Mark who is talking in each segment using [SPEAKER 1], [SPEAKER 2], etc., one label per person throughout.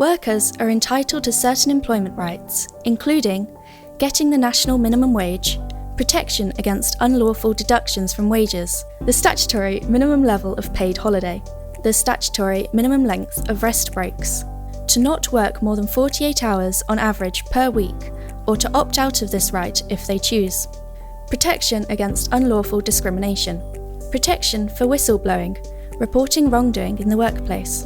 [SPEAKER 1] Workers are entitled to certain employment rights, including getting the national minimum wage, protection against unlawful deductions from wages, the statutory minimum level of paid holiday, the statutory minimum length of rest breaks, to not work more than 48 hours on average per week, or to opt out of this right if they choose. Protection against unlawful discrimination. Protection for whistleblowing, reporting wrongdoing in the workplace.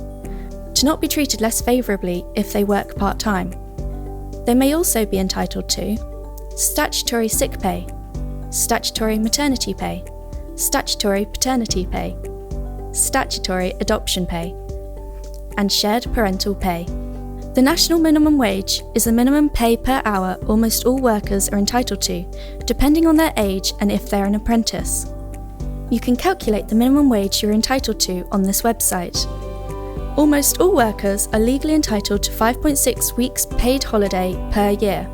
[SPEAKER 1] To not be treated less favourably if they work part-time. They may also be entitled to statutory sick pay, statutory maternity pay, statutory paternity pay, statutory adoption pay, and shared parental pay. The national minimum wage is the minimum pay per hour almost all workers are entitled to, depending on their age and if they're an apprentice. You can calculate the minimum wage you're entitled to on this website. Almost all workers are legally entitled to 5.6 weeks paid holiday per year,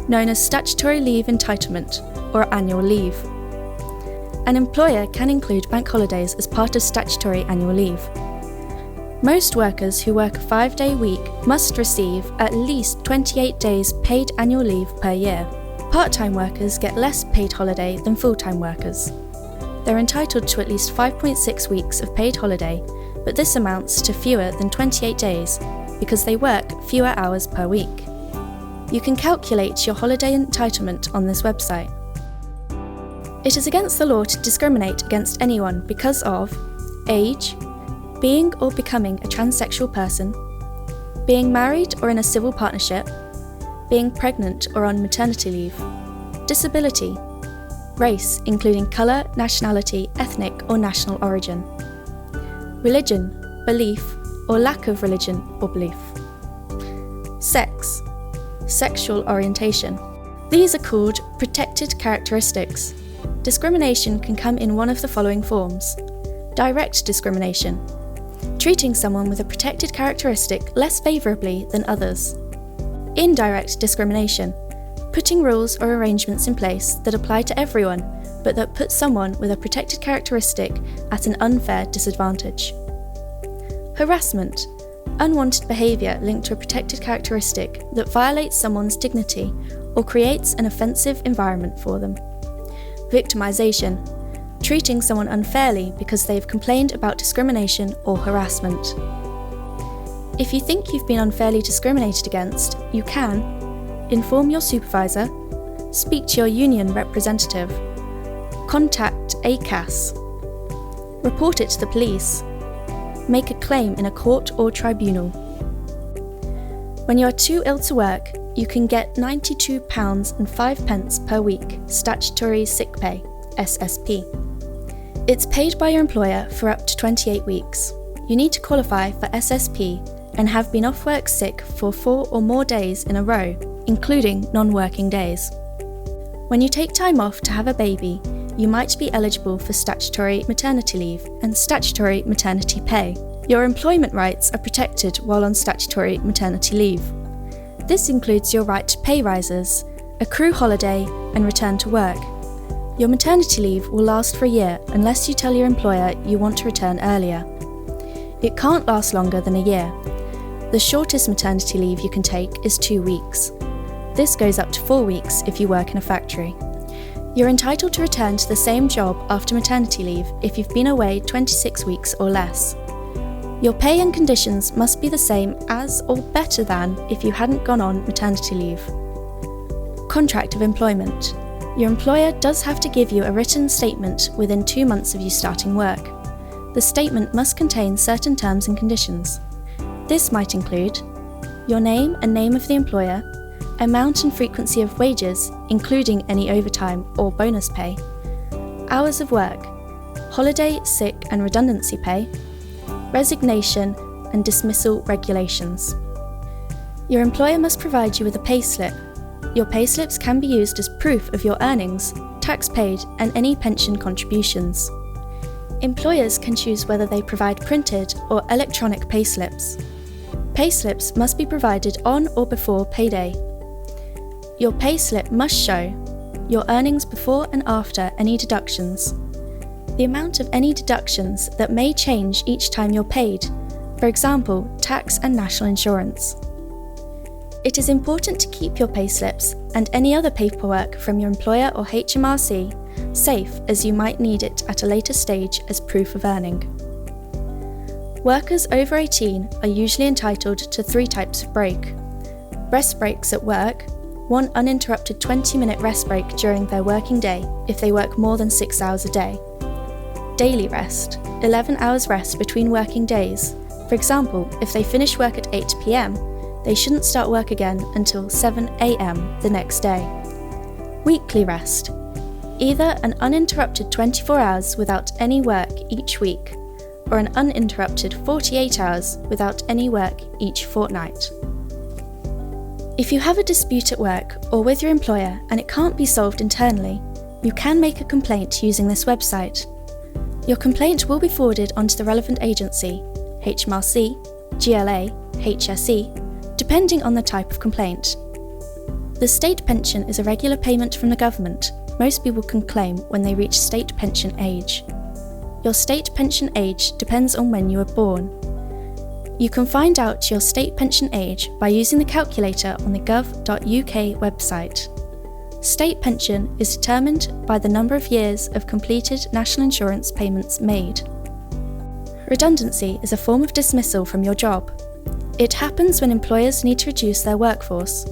[SPEAKER 1] known as statutory leave entitlement or annual leave. An employer can include bank holidays as part of statutory annual leave. Most workers who work a 5-day week must receive at least 28 days paid annual leave per year. Part-time workers get less paid holiday than full-time workers. They're entitled to at least 5.6 weeks of paid holiday, but this amounts to fewer than 28 days because they work fewer hours per week. You can calculate your holiday entitlement on this website. It is against the law to discriminate against anyone because of age, being or becoming a transsexual person, being married or in a civil partnership, being pregnant or on maternity leave, disability, race including colour, nationality, ethnic or national origin, religion, belief or lack of religion or belief, sex, sexual orientation. These are called protected characteristics. Discrimination can come in one of the following forms. Direct discrimination, treating someone with a protected characteristic less favourably than others. Indirect discrimination, putting rules or arrangements in place that apply to everyone, but that put someone with a protected characteristic at an unfair disadvantage. Harassment, unwanted behaviour linked to a protected characteristic that violates someone's dignity or creates an offensive environment for them. Victimisation, treating someone unfairly because they've complained about discrimination or harassment. If you think you've been unfairly discriminated against, you can inform your supervisor, speak to your union representative, contact ACAS, report it to the police, make a claim in a court or tribunal. When you are too ill to work, you can get £92.05 per week statutory sick pay, SSP. It's paid by your employer for up to 28 weeks. You need to qualify for SSP and have been off work sick for 4 or more days in a row, including non-working days. When you take time off to have a baby, you might be eligible for statutory maternity leave and statutory maternity pay. Your employment rights are protected while on statutory maternity leave. This includes your right to pay rises, accrue holiday, and return to work. Your maternity leave will last for a year unless you tell your employer you want to return earlier. It can't last longer than a year. The shortest maternity leave you can take is 2 weeks. This goes up to 4 weeks if you work in a factory. You're entitled to return to the same job after maternity leave if you've been away 26 weeks or less. Your pay and conditions must be the same as or better than if you hadn't gone on maternity leave. Contract of employment. Your employer does have to give you a written statement within 2 months of you starting work. The statement must contain certain terms and conditions. This might include your name and name of the employer, amount and frequency of wages, including any overtime or bonus pay, hours of work, holiday, sick and redundancy pay, resignation and dismissal regulations. Your employer must provide you with a payslip. Your payslips can be used as proof of your earnings, tax paid and any pension contributions. Employers can choose whether they provide printed or electronic payslips. Payslips must be provided on or before payday. Your payslip must show your earnings before and after any deductions, the amount of any deductions that may change each time you're paid, for example, tax and national insurance. It is important to keep your payslips and any other paperwork from your employer or HMRC safe, as you might need it at a later stage as proof of earning. Workers over 18 are usually entitled to 3 types of break: rest breaks at work, one uninterrupted 20-minute rest break during their working day if they work more than 6 hours a day; daily rest, 11 hours rest between working days. For example, if they finish work at 8 p.m, they shouldn't start work again until 7 a.m. the next day. Weekly rest, either an uninterrupted 24 hours without any work each week, or an uninterrupted 48 hours without any work each fortnight. If you have a dispute at work or with your employer and it can't be solved internally, you can make a complaint using this website. Your complaint will be forwarded onto the relevant agency, HMRC, GLA, HSE, depending on the type of complaint. The state pension is a regular payment from the government most people can claim when they reach state pension age. Your state pension age depends on when you were born. You can find out your state pension age by using the calculator on the gov.uk website. State pension is determined by the number of years of completed national insurance payments made. Redundancy is a form of dismissal from your job. It happens when employers need to reduce their workforce.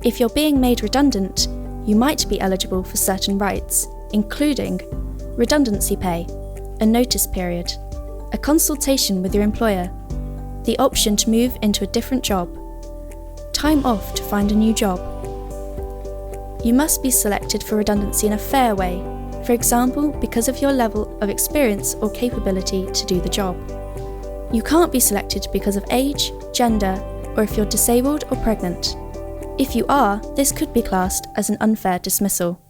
[SPEAKER 1] If you're being made redundant, you might be eligible for certain rights, including redundancy pay, a notice period, a consultation with your employer, the option to move into a different job, time off to find a new job. You must be selected for redundancy in a fair way, for example, because of your level of experience or capability to do the job. You can't be selected because of age, gender, or if you're disabled or pregnant. If you are, this could be classed as an unfair dismissal.